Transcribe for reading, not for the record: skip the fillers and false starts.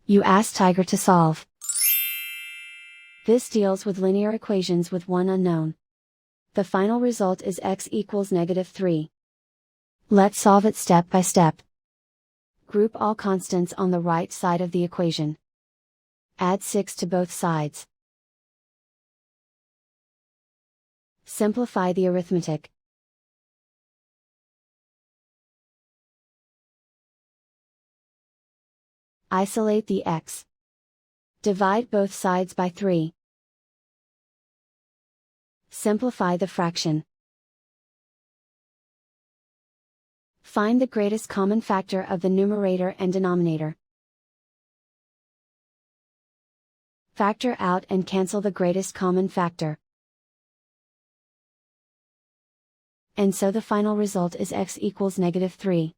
You ask Tiger to solve. This deals with linear equations with one unknown. The final result is x equals -3. Let's solve it step by step. Group all constants on the right side of the equation. Add 6 to both sides. Simplify the arithmetic. Isolate the x. Divide both sides by 3. Simplify the fraction. Find the greatest common factor of the numerator and denominator. Factor out and cancel the greatest common factor. And so the final result is x equals -3.